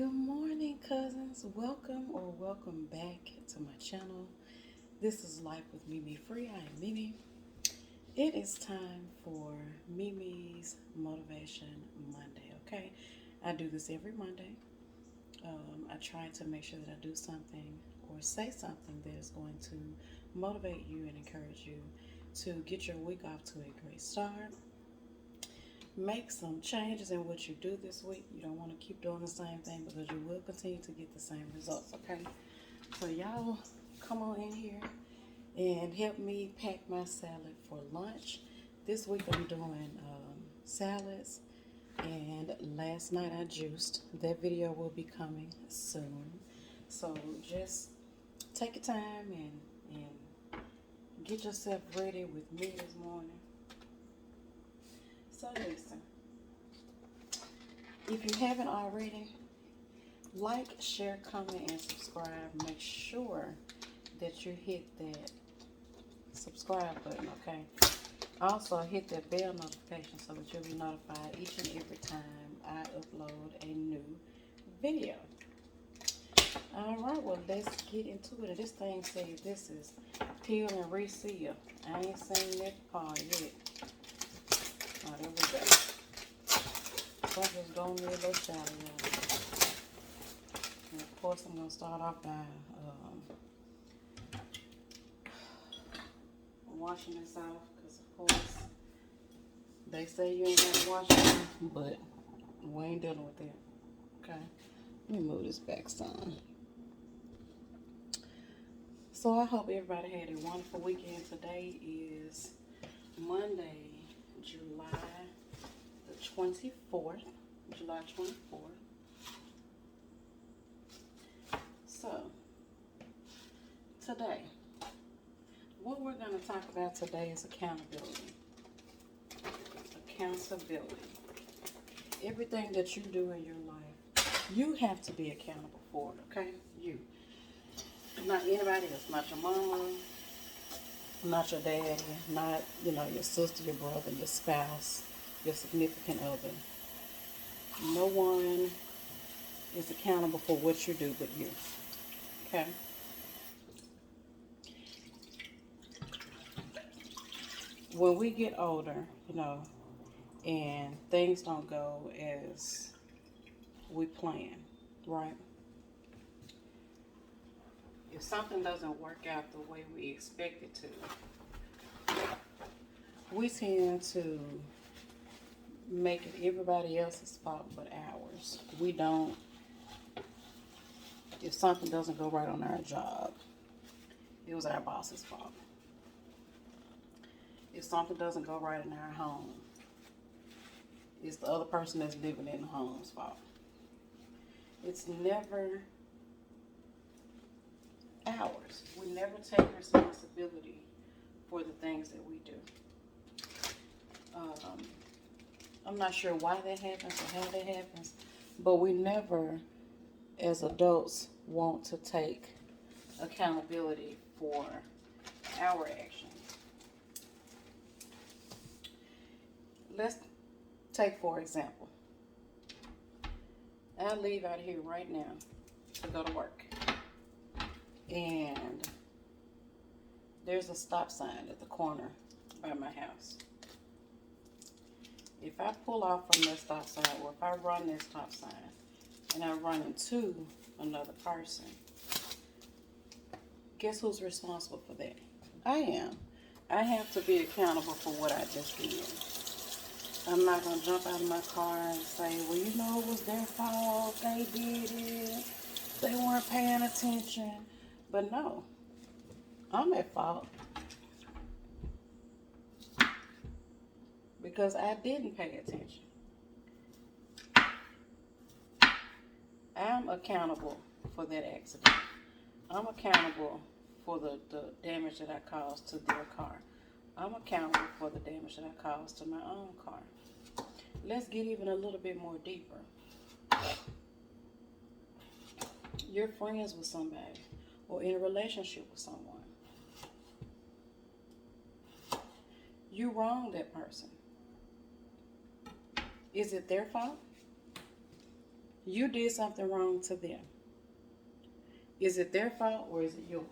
Good morning, cousins. Welcome back to my channel. This is Life with Mimi Free. I am Mimi. It is time for Mimi's Motivation Monday, okay? I do this every Monday. I try to make sure that I do something or say something that is going to motivate you and encourage you to get your week off to a great start. Make some changes in what you do this week. You don't want to keep doing the same thing because you will continue to get the same results, okay? So y'all come on in here and help me pack my salad for lunch. This week I'm doing salads, and last night I juiced. That video will be coming soon. So just take your time and get yourself ready with me this morning. So listen, if you haven't already, like, share, comment, and subscribe. Make sure that you hit that subscribe button, okay? Also hit that bell notification so that you'll be notified each and every time I upload a new video. Alright, well, let's get into it. This thing says this is peel and reseal. I ain't seen that part yet. Oh, there we go. So I'm just going to a little shallow, y'all. And of course, I'm going to start off by washing this off, because of course, they say you ain't got to wash it, but we ain't dealing with that, okay? Let me move this back some. So I hope everybody had a wonderful weekend. Today is Monday, July the 24th. July 24th. So, today, what we're going to talk about today is accountability. Accountability. Everything that you do in your life, you have to be accountable for it, okay? You. Not anybody else. Not your mama, not your daddy, not, your sister, your brother, your spouse, your significant other. No one is accountable for what you do but you. Okay? When we get older, and things don't go as we plan, right? If something doesn't work out the way we expect it to, we tend to make it everybody else's fault but ours. We don't. If something doesn't go right on our job, it was our boss's fault. If something doesn't go right in our home, it's the other person that's living in the home's fault. It's never ours. We never take responsibility for the things that we do. I'm not sure why that happens or how that happens, but we never, as adults, want to take accountability for our actions. Let's take, for example, I leave out here right now to go to work, and there's a stop sign at the corner by my house. If I pull off from that stop sign, or if I run that stop sign and I run into another person, guess who's responsible for that? I am. I have to be accountable for what I just did. I'm not going to jump out of my car and say, well, it was their fault. They did it. They weren't paying attention. But no, I'm at fault because I didn't pay attention. I'm accountable for that accident. I'm accountable for the damage that I caused to their car. I'm accountable for the damage that I caused to my own car. Let's get even a little bit more deeper. You're friends with somebody or in a relationship with someone. You wronged that person. Is it their fault? You did something wrong to them. Is it their fault or is it yours?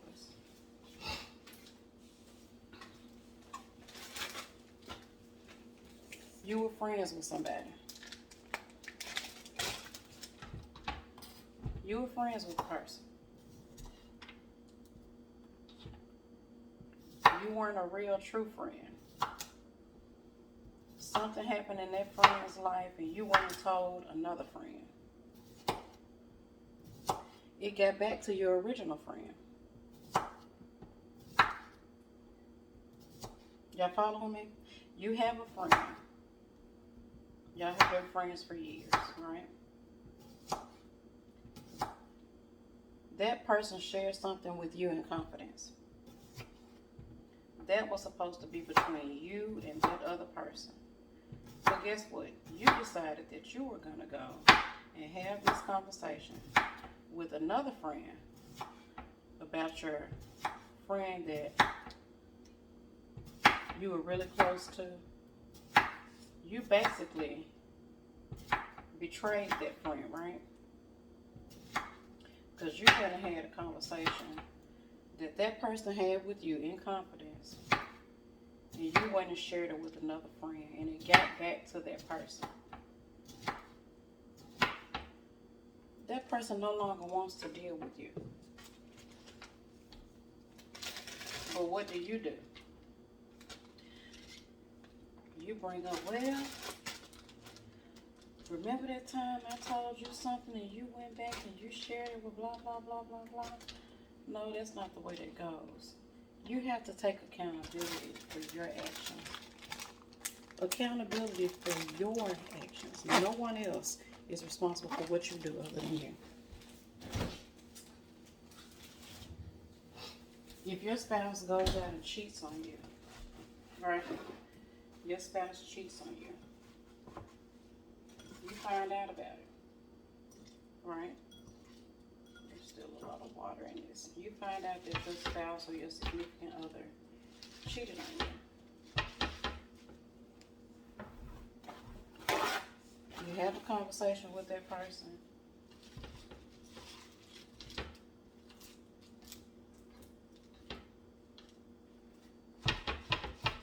You were friends with somebody. You were friends with the person. You weren't a real true friend. Something happened in that friend's life and you weren't told another friend. It got back to your original friend. Y'all following me? You have a friend. Y'all have been friends for years, right? That person shared something with you in confidence. That was supposed to be between you and that other person. But guess what? You decided that you were going to go and have this conversation with another friend about your friend that you were really close to. You basically betrayed that friend, right? Because you could have had a conversation that that person had with you in confidence, and you went and shared it with another friend, and it got back to that person. That person no longer wants to deal with you. But what do? You bring up, well, remember that time I told you something and you went back and you shared it with blah, blah, blah, blah, blah. No, that's not the way that goes. You have to take accountability for your actions. Accountability for your actions. No one else is responsible for what you do other than you. If your spouse goes out and cheats on you, right? Your spouse cheats on you. You find out about it, right? There's still a lot of water in this. You find out that your spouse or your significant other cheated on you. You have a conversation with that person.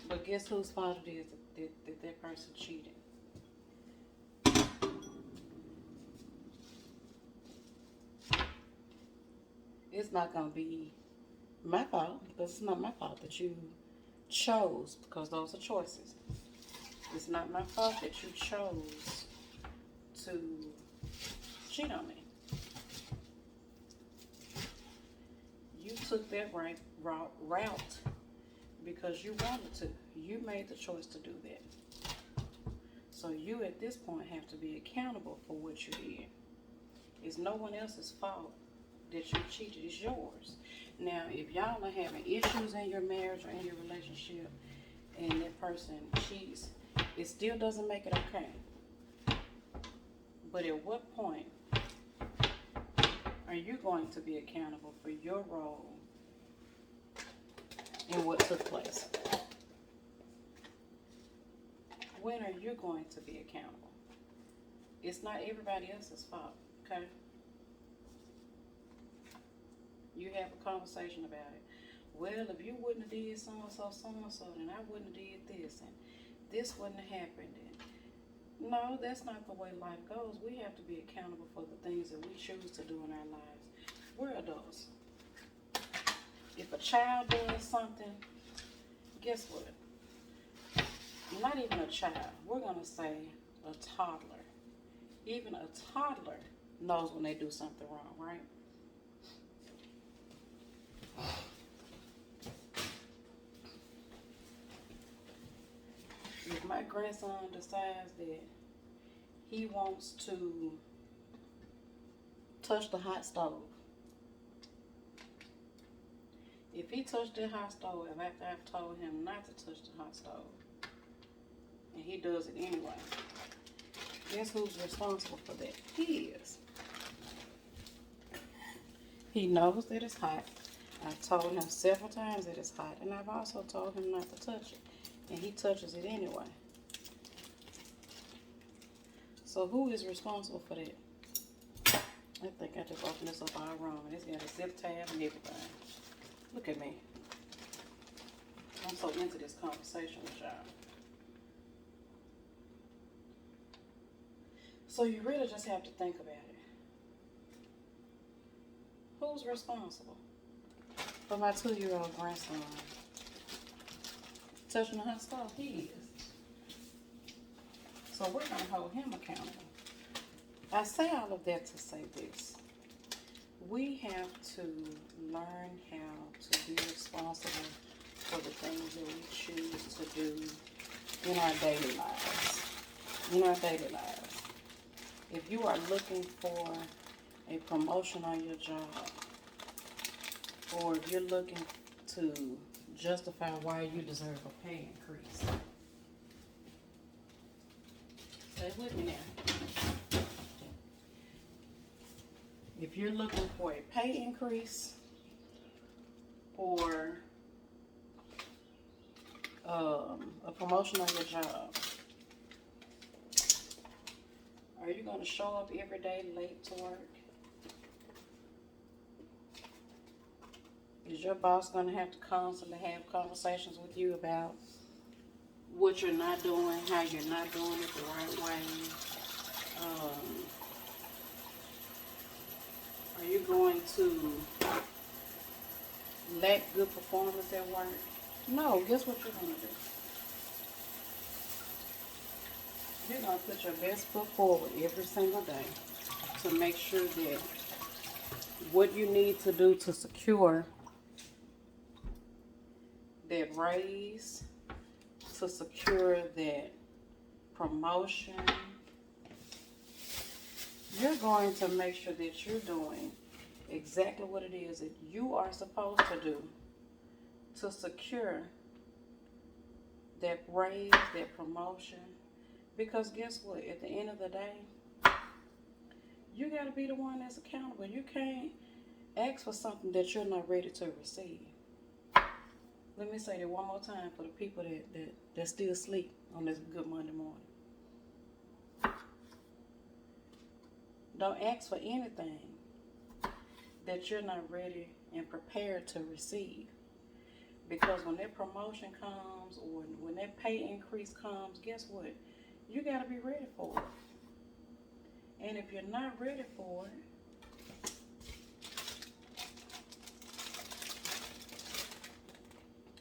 But guess whose fault it is that person cheated? It's not going to be my fault, because it's not my fault that you chose, because those are choices. It's not my fault that you chose to cheat on me. You took that route because you wanted to. You made the choice to do that. So you at this point have to be accountable for what you did. It's no one else's fault that you cheated. It's yours. Now, if y'all are having issues in your marriage or in your relationship and that person cheats, it still doesn't make it okay. But at what point are you going to be accountable for your role in what took place? When are you going to be accountable? It's not everybody else's fault, okay? You have a conversation about it. Well, if you wouldn't have did so-and-so, then I wouldn't have did this, and this wouldn't have happened. And no, that's not the way life goes. We have to be accountable for the things that we choose to do in our lives. We're adults. If a child does something, guess what? Not even a child. We're going to say a toddler. Even a toddler knows when they do something wrong, right? If my grandson decides that he wants to touch the hot stove, if he touched the hot stove after I've told him not to touch the hot stove, and he does it anyway, guess who's responsible for that? He is. He knows that it's hot. I've told him several times that it's hot, and I've also told him not to touch it, and he touches it anyway. So who is responsible for that? just opened this up all wrong. And it's got a zip tab and everything. Look at me. I'm so into this conversation with y'all. So you really just have to think about it. Who's responsible for my 2-year-old grandson touching the hot stove? He is. So we're going to hold him accountable. I say all of that to say this. We have to learn how to be responsible for the things that we choose to do in our daily lives. In our daily lives. If you are looking for a promotion on your job, or if you're looking to justify why you deserve a pay increase, stay with me now. If you're looking for a pay increase or a promotion on your job, are you going to show up every day late to work? Is your boss going to have to constantly have conversations with you about what you're not doing, how you're not doing it the right way? Are you going to lack good performance at work? No, guess what you're going to do? You're going to put your best foot forward every single day to make sure that what you need to do to secure that raise, to secure that promotion, you're going to make sure that you're doing exactly what it is that you are supposed to do to secure that raise, that promotion. Because guess what? At the end of the day, you got to be the one that's accountable. You can't ask for something that you're not ready to receive. Let me say that one more time for the people that still sleep on this good Monday morning. Don't ask for anything that you're not ready and prepared to receive. Because when that promotion comes or when that pay increase comes, guess what? You got to be ready for it. And if you're not ready for it,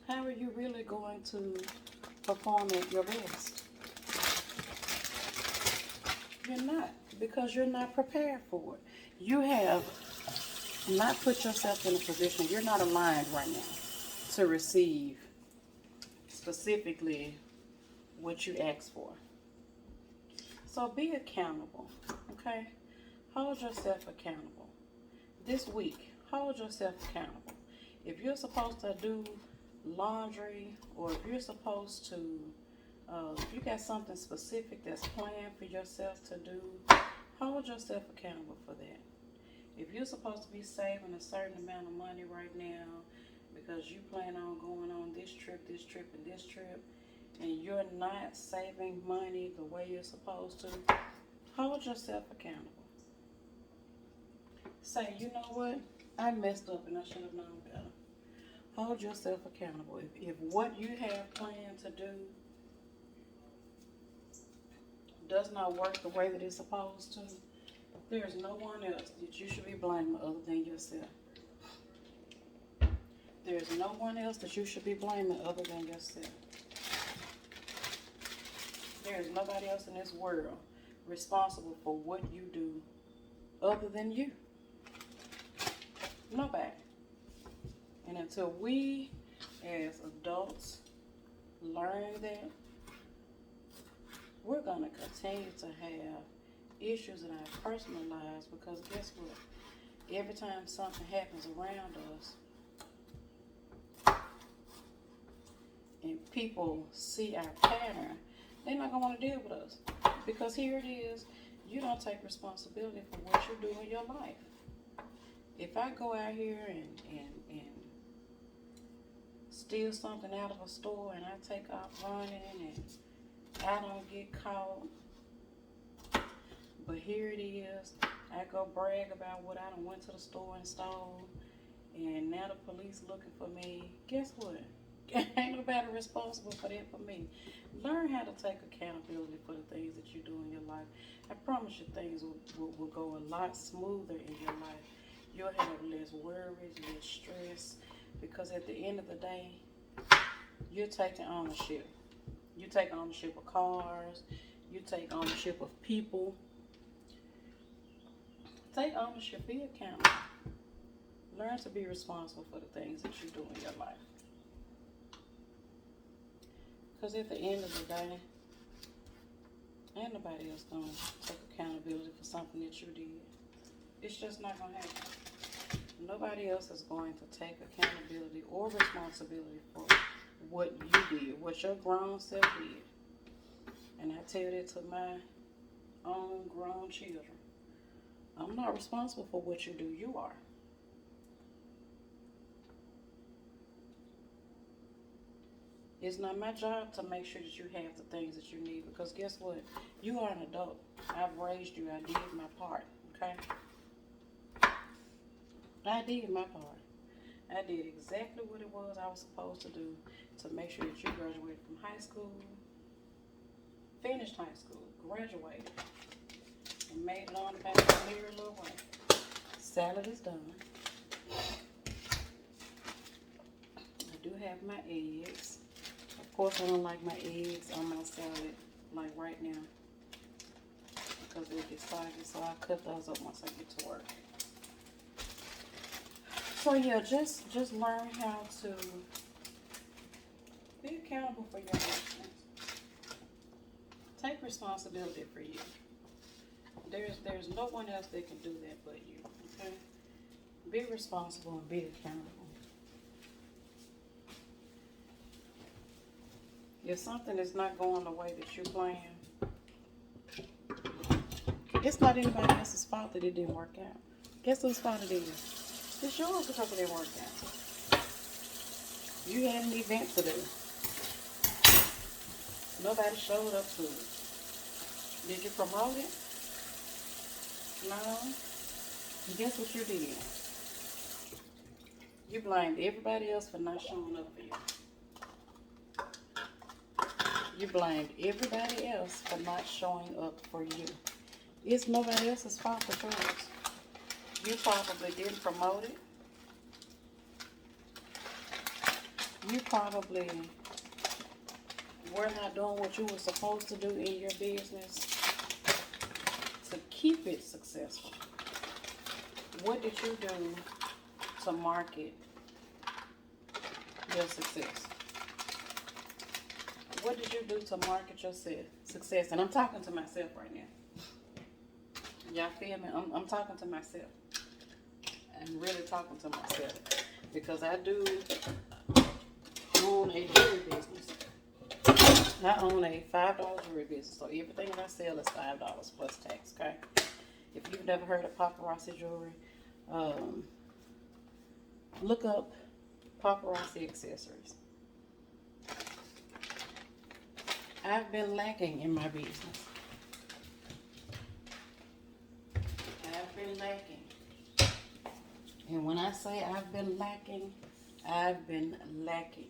how are you really going to perform at your best? You're not, because you're not prepared for it. You have not put yourself in a position, you're not aligned right now to receive specifically what you asked for. So be accountable, okay? Hold yourself accountable. This week, hold yourself accountable. If you're supposed to do laundry, or if you're supposed to, if you got something specific that's planned for yourself to do, hold yourself accountable for that. If you're supposed to be saving a certain amount of money right now because you plan on going on this trip, and this trip, and you're not saving money the way you're supposed to, hold yourself accountable. Say, you know what? I messed up and I should have known better. Hold yourself accountable. If what you have planned to do does not work the way that it's supposed to, there's no one else that you should be blaming other than yourself. There's no one else that you should be blaming other than yourself. There is nobody else in this world responsible for what you do other than you. Nobody. And until we as adults learn that, we're going to continue to have issues in our personal lives, because guess what? Every time something happens around us and people see our pattern, they're not going to want to deal with us. Because here it is, you don't take responsibility for what you do in your life. If I go out here and steal something out of a store and I take off running and I don't get caught, but here it is, I go brag about what I done went to the store and stole, and now the police looking for me. Guess what? Ain't nobody responsible for that for me. Learn how to take accountability for the things that you do in your life. I promise you things will go a lot smoother in your life. You'll have less worries, less stress, because at the end of the day, you're taking ownership. You take ownership of cars, you take ownership of people. Take ownership, be accountable. Learn to be responsible for the things that you do in your life. Because at the end of the day, ain't nobody else going to take accountability for something that you did. It's just not going to happen. Nobody else is going to take accountability or responsibility for what you did, what your grown self did. And I tell that to my own grown children. I'm not responsible for what you do, you are. It's not my job to make sure that you have the things that you need, because guess what? You are an adult. I've raised you. I did my part, okay? I did my part. I did exactly what it was I was supposed to do to make sure that you graduated from high school, finished high school, graduated, and made it on back to the merry little way. Salad is done. I do have my eggs. Of course, I don't like my eggs on my salad like right now because they'll get soggy, so I'll cut those up once I get to work. So yeah, just learn how to be accountable for your actions. Take responsibility for you. There's no one else that can do that but you. Okay? Be responsible and be accountable. If something is not going the way that you plan, it's not anybody else's fault that it didn't work out. Guess whose fault it is? It's yours because it didn't work out. You had an event to do. Nobody showed up to it. Did you promote it? No. Guess what you did? You blamed everybody else for not showing up for you. You blamed everybody else for not showing up for you. It's nobody else's fault but yours. You probably didn't promote it. You probably were not doing what you were supposed to do in your business to keep it successful. What did you do to market your success? What did you do to market your success? And I'm talking to myself right now. Y'all feel me? I'm talking to myself. I'm really talking to myself. Because I do own a jewelry business. I own a $5 jewelry business. So everything that I sell is $5 plus tax, okay? If you've never heard of paparazzi jewelry, look up paparazzi accessories. I've been lacking in my business. I've been lacking. And when I say I've been lacking, I've been lacking.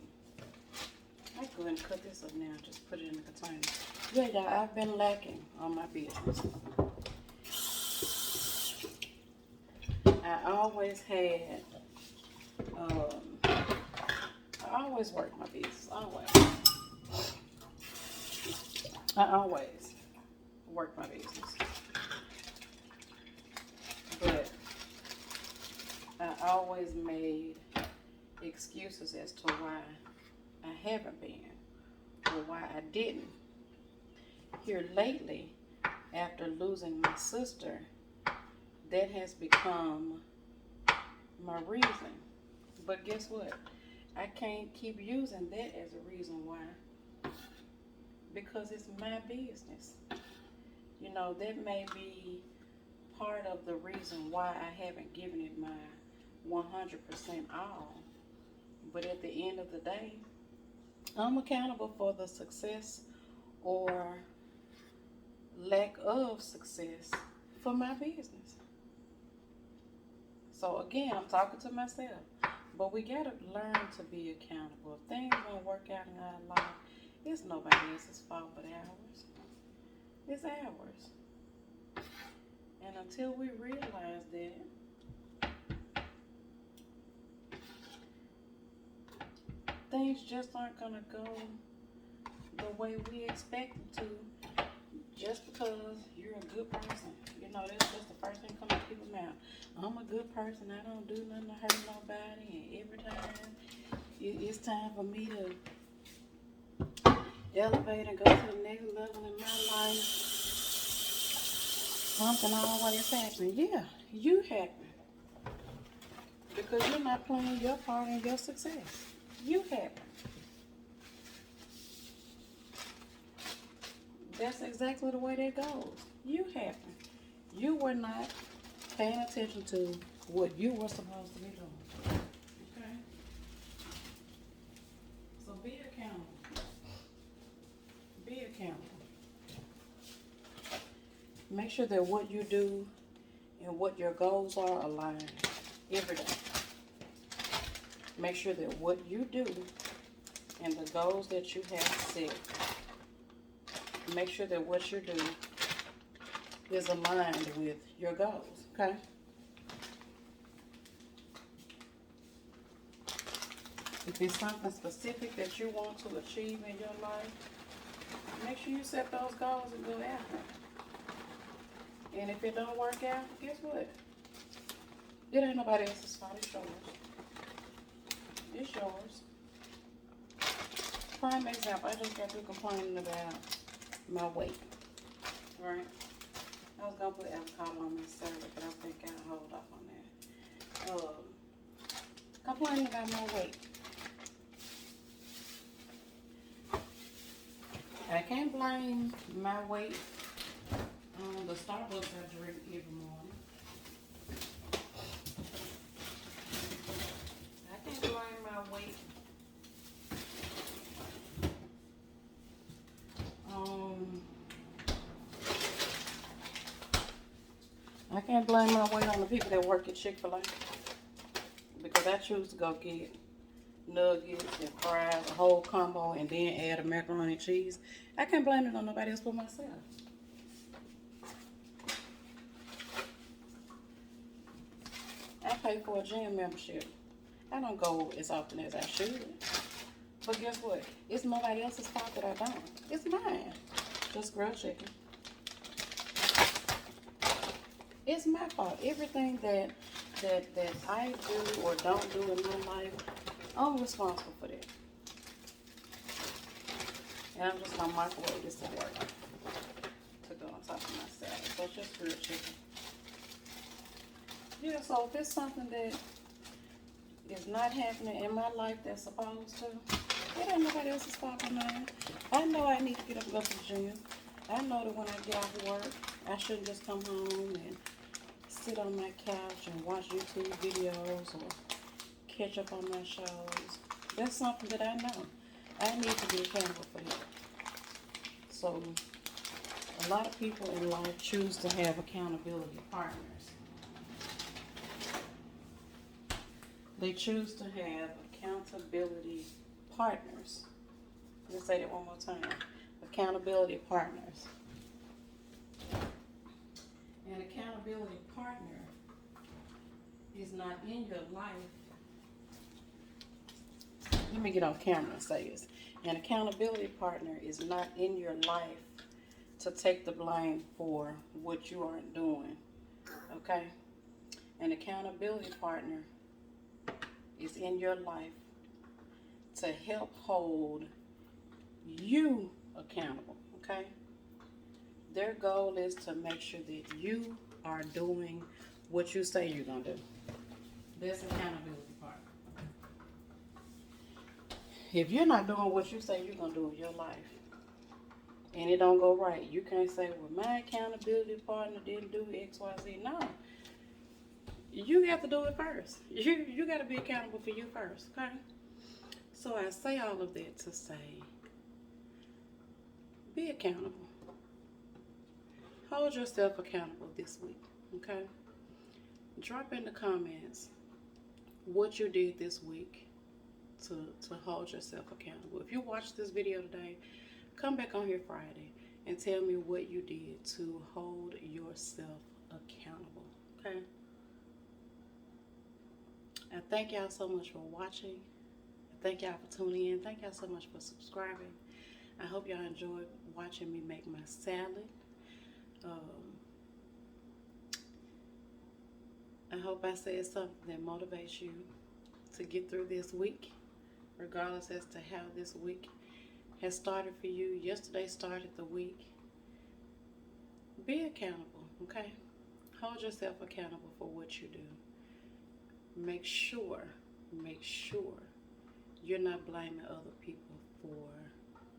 I go ahead and cut this up now, just put it in the container. Yeah, y'all, I've been lacking on my business. I always had, I always worked my business, always. I always work my business. But I always made excuses as to why I haven't been or why I didn't. Here lately, after losing my sister, that has become my reason. But guess what? I can't keep using that as a reason why. Because it's my business. You know, that may be part of the reason why I haven't given it my 100% all. But at the end of the day, I'm accountable for the success or lack of success for my business. So again, I'm talking to myself. But we gotta learn to be accountable. If things don't work out in our life, it's nobody else's fault but ours. It's ours. And until we realize that, things just aren't gonna go the way we expect them to, just because you're a good person. You know, that's just the first thing come out of people's mouth. I'm a good person. I don't do nothing to hurt nobody. And every time it's time for me to elevate and go to the next level in my life, something always happens. Yeah, you happen. Because you're not playing your part in your success. You happen. That's exactly the way that goes. You happen. You were not paying attention to what you were supposed to be doing. Okay? So be accountable. Be accountable. Make sure that what you do and what your goals are aligned every day. Make sure that what you do and the goals that you have set, make sure that what you do is aligned with your goals, okay? If it's something specific that you want to achieve in your life, make sure you set those goals and go after it. And if it don't work out, guess what? It ain't nobody else's fault, it's yours. It's yours. Prime example, I just got through complaining about my weight, right? I was going to put avocado on my salad, but I think I'll hold off on that. Complaining about my weight. I can't blame my weight on the Starbucks I drink every morning. I can't blame my weight I can't blame my weight on the people that work at Chick-fil-A, because I choose to go get nuggets and fries, a whole combo, and then add a macaroni and cheese. I can't blame it on nobody else but myself. I pay for a gym membership. I don't go as often as I should. But guess what? It's nobody else's fault that I don't. It's mine. Just grilled chicken. It's my fault. Everything that I do or don't do in my life, I'm responsible for that. And I'm just gonna microwave this today to go on top of my salad. So it's just grilled chicken. Yeah, so if it's something that is not happening in my life that's supposed to, it ain't nobody else's fault but mine. I know I need to get up and go to the gym. I know that when I get off of work, I shouldn't just come home and sit on my couch and watch YouTube videos or catch up on my shows. That's something that I know. I need to be accountable for that. So, a lot of people in life choose to have accountability partners. They choose to have accountability partners. Let me say that one more time. Accountability partners. An accountability partner is not in your life. Let me get on camera and say this. An accountability partner is not in your life to take the blame for what you aren't doing. Okay? An accountability partner is in your life to help hold you accountable. Okay? Their goal is to make sure that you are doing what you say you're going to do. That's accountability partner. If you're not doing what you say you're going to do in your life, and it don't go right, you can't say, well, my accountability partner didn't do X, Y, Z. No. You have to do it first. You got to be accountable for you first, okay? So I say all of that to say, be accountable. Hold yourself accountable this week, okay? Drop in the comments what you did this week to hold yourself accountable. If you watched this video today, come back on here Friday and tell me what you did to hold yourself accountable. Okay? I thank y'all so much for watching. Thank y'all for tuning in. Thank y'all so much for subscribing. I hope y'all enjoyed watching me make my salad. I hope I said something that motivates you to get through this week, regardless as to how this week has started for you. Yesterday started the week. Be accountable, okay? Hold yourself accountable for what you do. Make sure you're not blaming other people for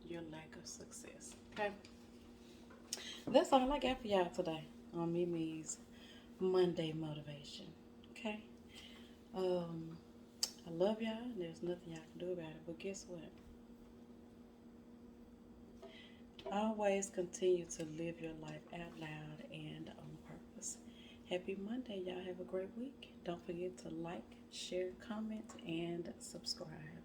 your lack of success, okay? That's all I got for y'all today on MeMe's Monday motivation, okay? I love y'all, and there's nothing y'all can do about it, but guess what? Always continue to live your life out loud and on purpose. Happy Monday, y'all. Have a great week. Don't forget to like, share, comment, and subscribe.